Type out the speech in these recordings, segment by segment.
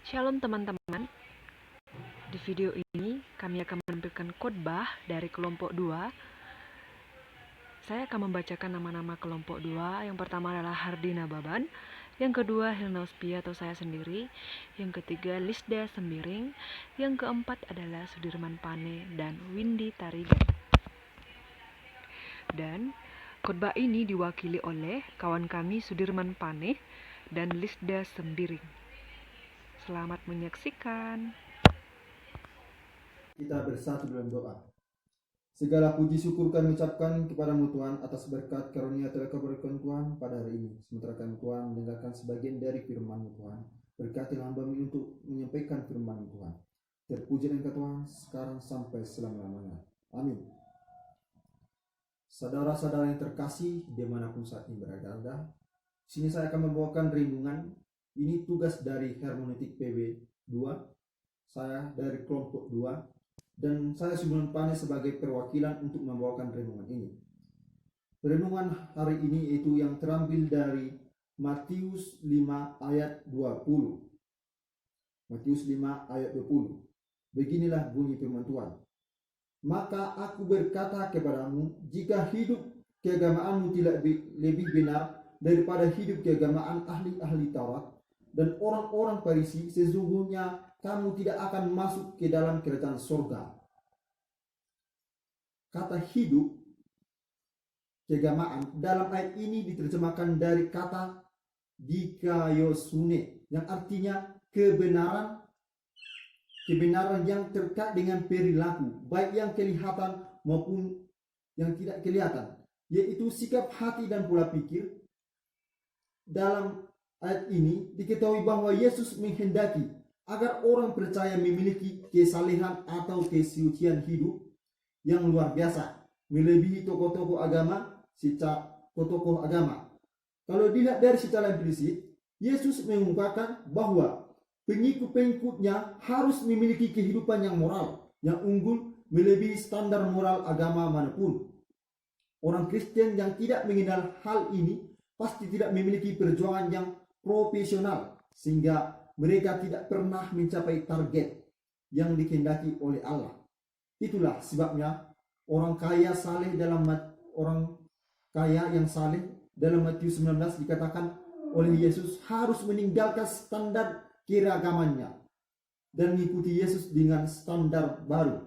Shalom teman-teman, di video ini kami akan menampilkan khotbah dari kelompok 2. Saya akan membacakan nama-nama kelompok 2. Yang pertama adalah Hardina Baban, yang kedua Hilna Uspia atau saya sendiri, yang ketiga Lisda Sembiring, yang keempat adalah Sudirman Pane dan Windy Tarigan. Dan khotbah ini diwakili oleh kawan kami Sudirman Pane dan Lisda Sembiring. Selamat menyaksikan. Kita bersatu dalam doa. Segala puji syukur kami ucapkan kepadamu Tuhan atas berkat karunia telah kau berikan Tuhan pada hari ini. Sementara kami Tuhan mendengarkan sebagian dari firman-Mu Tuhan. Berkati hamba-Mu untuk menyampaikan firman-Mu Tuhan. Terpuji Engkau Tuhan sekarang sampai selama-lamanya. Amin. Saudara-saudara yang terkasih dimanapun saat ini berada, sini saya akan membawakan renungan. Ini tugas dari Hermeneutik PB 2. Saya dari kelompok 2. Dan saya Sudirman Pane sebagai perwakilan untuk membawakan renungan ini. Renungan hari ini itu yang terambil dari Matius 5 ayat 20. Matius 5 ayat 20. Beginilah bunyi firman Tuhan. Maka aku berkata kepadamu, jika hidup keagamaanmu tidak lebih benar daripada hidup keagamaan ahli-ahli Taurat dan orang-orang Farisi, sesungguhnya kamu tidak akan masuk ke dalam kerajaan surga. Kata hidup, keagamaan, dalam ayat ini diterjemahkan dari kata dikaiosune, yang artinya kebenaran yang terkait dengan perilaku, baik yang kelihatan maupun yang tidak kelihatan, yaitu sikap hati dan pola pikir. Dalam ayat ini diketahui bahwa Yesus menghendaki agar orang percaya memiliki kesalehan atau kesucian hidup yang luar biasa, melebihi tokoh-tokoh agama. Kalau dilihat dari secara implisit, Yesus mengungkapkan bahwa pengikut-pengikutnya harus memiliki kehidupan yang moral, yang unggul, melebihi standar moral agama manapun. Orang Kristen yang tidak mengenal hal ini pasti tidak memiliki perjuangan yang profesional, sehingga mereka tidak pernah mencapai target yang dikehendaki oleh Allah. Itulah sebabnya orang kaya yang saleh dalam Matius 19 dikatakan oleh Yesus harus meninggalkan standar keragamannya dan mengikuti Yesus dengan standar baru.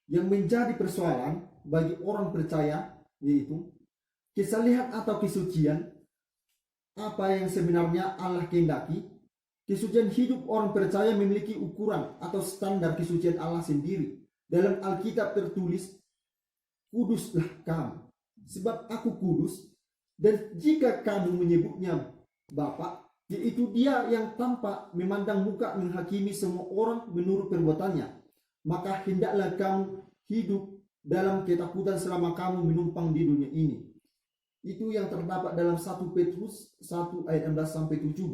Yang menjadi persoalan bagi orang percaya yaitu kesalehan atau kesucian. Apa yang sebenarnya Allah kehendaki? Kesucian hidup orang percaya memiliki ukuran atau standar kesucian Allah sendiri. Dalam Alkitab tertulis, kuduslah kamu, sebab aku kudus. Dan jika kamu menyebutnya Bapa, yaitu Dia yang tanpa memandang muka menghakimi semua orang menurut perbuatannya, maka hendaklah kamu hidup dalam ketakutan selama kamu menumpang di dunia ini. Itu yang terdapat dalam 1 Petrus 1 ayat 16 sampai 17.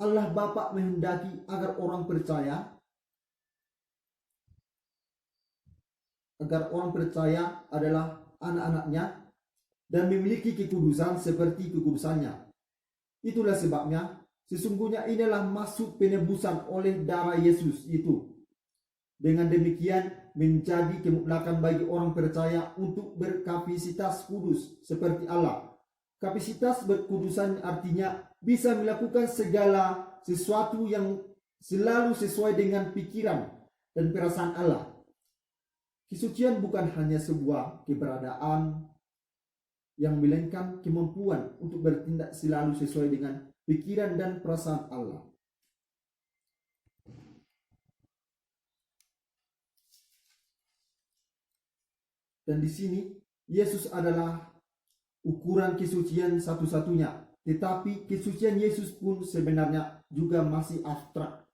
Allah Bapa menghendaki agar orang percaya adalah anak-anaknya dan memiliki kekudusan seperti kekudusannya. Itulah sebabnya sesungguhnya inilah maksud penebusan oleh darah Yesus itu. Dengan demikian menjadi kemutlakan bagi orang percaya untuk berkapasitas kudus seperti Allah. Kapasitas berkudusan artinya bisa melakukan segala sesuatu yang selalu sesuai dengan pikiran dan perasaan Allah. Kesucian bukan hanya sebuah keberadaan yang melainkan kemampuan untuk bertindak selalu sesuai dengan pikiran dan perasaan Allah. Dan di sini Yesus adalah ukuran kesucian satu-satunya. Tetapi kesucian Yesus pun sebenarnya juga masih abstrak.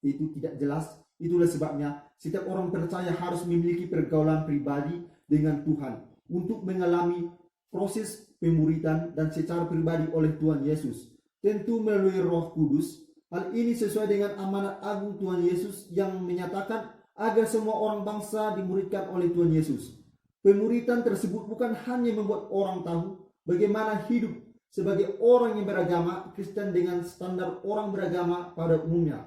Itu tidak jelas. Itulah sebabnya setiap orang percaya harus memiliki pergaulan pribadi dengan Tuhan untuk mengalami proses pemuridan dan secara pribadi oleh Tuhan Yesus. Tentu melalui Roh Kudus. Hal ini sesuai dengan amanat agung Tuhan Yesus yang menyatakan agar semua orang bangsa dimuridkan oleh Tuhan Yesus. Pemuridan tersebut bukan hanya membuat orang tahu bagaimana hidup sebagai orang yang beragama Kristen dengan standar orang beragama pada umumnya.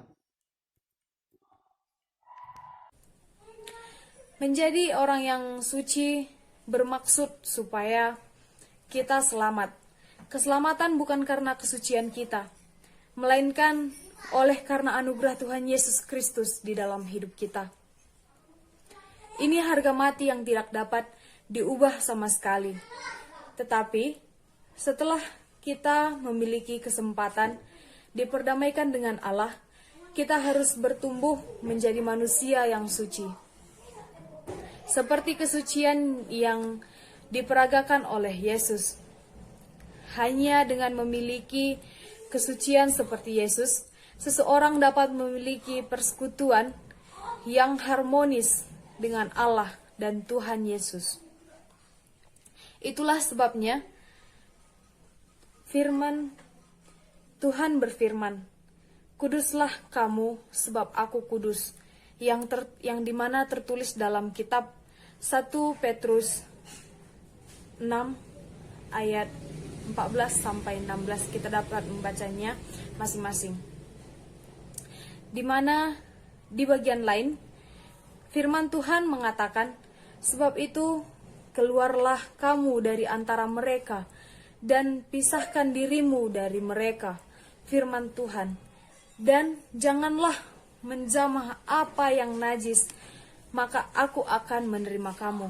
Menjadi orang yang suci bermaksud supaya kita selamat. Keselamatan bukan karena kesucian kita, melainkan oleh karena anugerah Tuhan Yesus Kristus di dalam hidup kita. Ini harga mati yang tidak dapat diubah sama sekali. Tetapi setelah kita memiliki kesempatan diperdamaikan dengan Allah, kita harus bertumbuh menjadi manusia yang suci. Seperti kesucian yang diperagakan oleh Yesus. Hanya dengan memiliki kesucian seperti Yesus, seseorang dapat memiliki persekutuan yang harmonis dengan Allah dan Tuhan Yesus. Itulah sebabnya Tuhan berfirman, "Kuduslah kamu sebab aku kudus," yang dimana tertulis dalam kitab 1 Petrus 6 ayat 14 sampai 16. Kita dapat membacanya masing-masing. Di mana di bagian lain firman Tuhan mengatakan, "Sebab itu keluarlah kamu dari antara mereka dan pisahkan dirimu dari mereka," firman Tuhan, "dan janganlah menjamah apa yang najis, maka aku akan menerima kamu."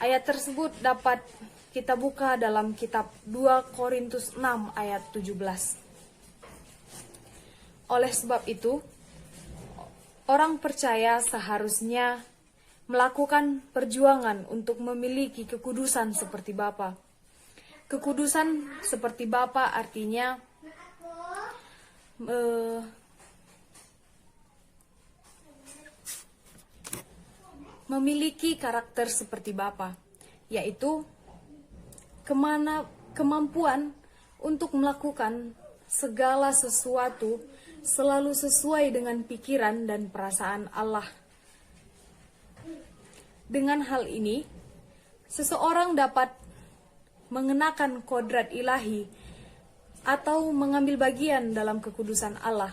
Ayat tersebut dapat kita buka dalam kitab 2 Korintus 6 ayat 17. Oleh sebab itu, orang percaya seharusnya melakukan perjuangan untuk memiliki kekudusan seperti Bapa. Kekudusan seperti Bapa artinya memiliki karakter seperti Bapa, yaitu kemampuan untuk melakukan segala sesuatu selalu sesuai dengan pikiran dan perasaan Allah. Dengan hal ini, seseorang dapat mengenakan kodrat ilahi atau mengambil bagian dalam kekudusan Allah.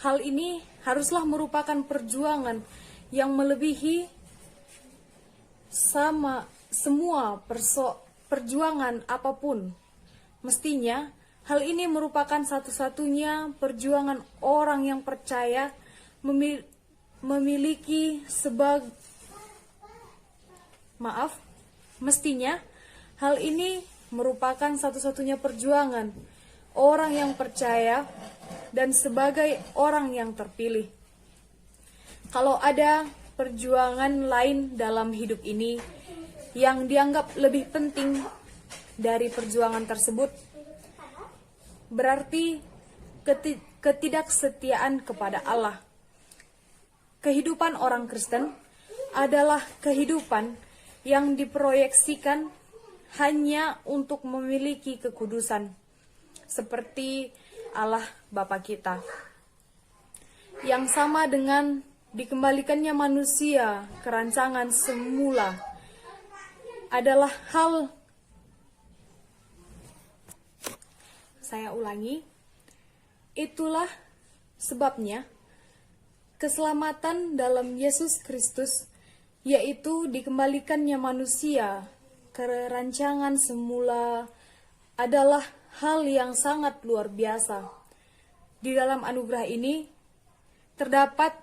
Hal ini haruslah merupakan perjuangan yang melebihi semua perjuangan apapun. Mestinya hal ini merupakan satu-satunya perjuangan orang yang percaya mestinya hal ini merupakan satu-satunya perjuangan orang yang percaya dan sebagai orang yang terpilih. Kalau ada perjuangan lain dalam hidup ini yang dianggap lebih penting dari perjuangan tersebut, berarti ketidaksetiaan kepada Allah. Kehidupan orang Kristen adalah kehidupan yang diproyeksikan hanya untuk memiliki kekudusan, seperti Allah Bapa kita. Yang sama dengan dikembalikannya manusia ke rancangan semula adalah hal, saya ulangi, itulah sebabnya keselamatan dalam Yesus Kristus, yaitu dikembalikannya manusia ke rancangan semula, adalah hal yang sangat luar biasa. Di dalam anugerah ini terdapat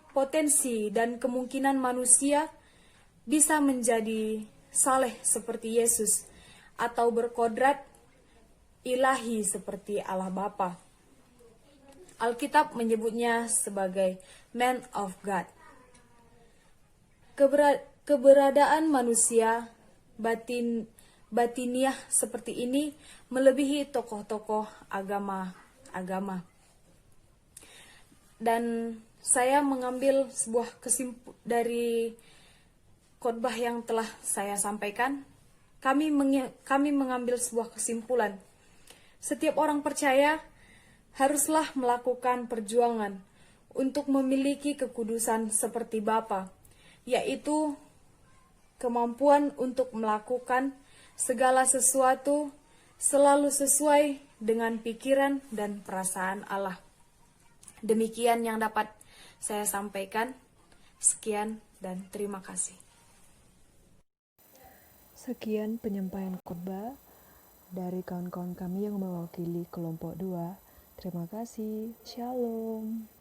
potensi dan kemungkinan manusia bisa menjadi saleh seperti Yesus atau berkodrat ilahi seperti Allah Bapa. Alkitab menyebutnya sebagai man of God. Keberadaan manusia batiniah seperti ini melebihi tokoh-tokoh agama. Dan saya mengambil sebuah dari khotbah yang telah saya sampaikan. Kami mengambil sebuah kesimpulan. Setiap orang percaya haruslah melakukan perjuangan untuk memiliki kekudusan seperti Bapa, yaitu kemampuan untuk melakukan segala sesuatu selalu sesuai dengan pikiran dan perasaan Allah. Demikian yang dapat saya sampaikan. Sekian dan terima kasih. Sekian penyampaian khotbah dari kawan-kawan kami yang mewakili kelompok 2. Terima kasih. Shalom.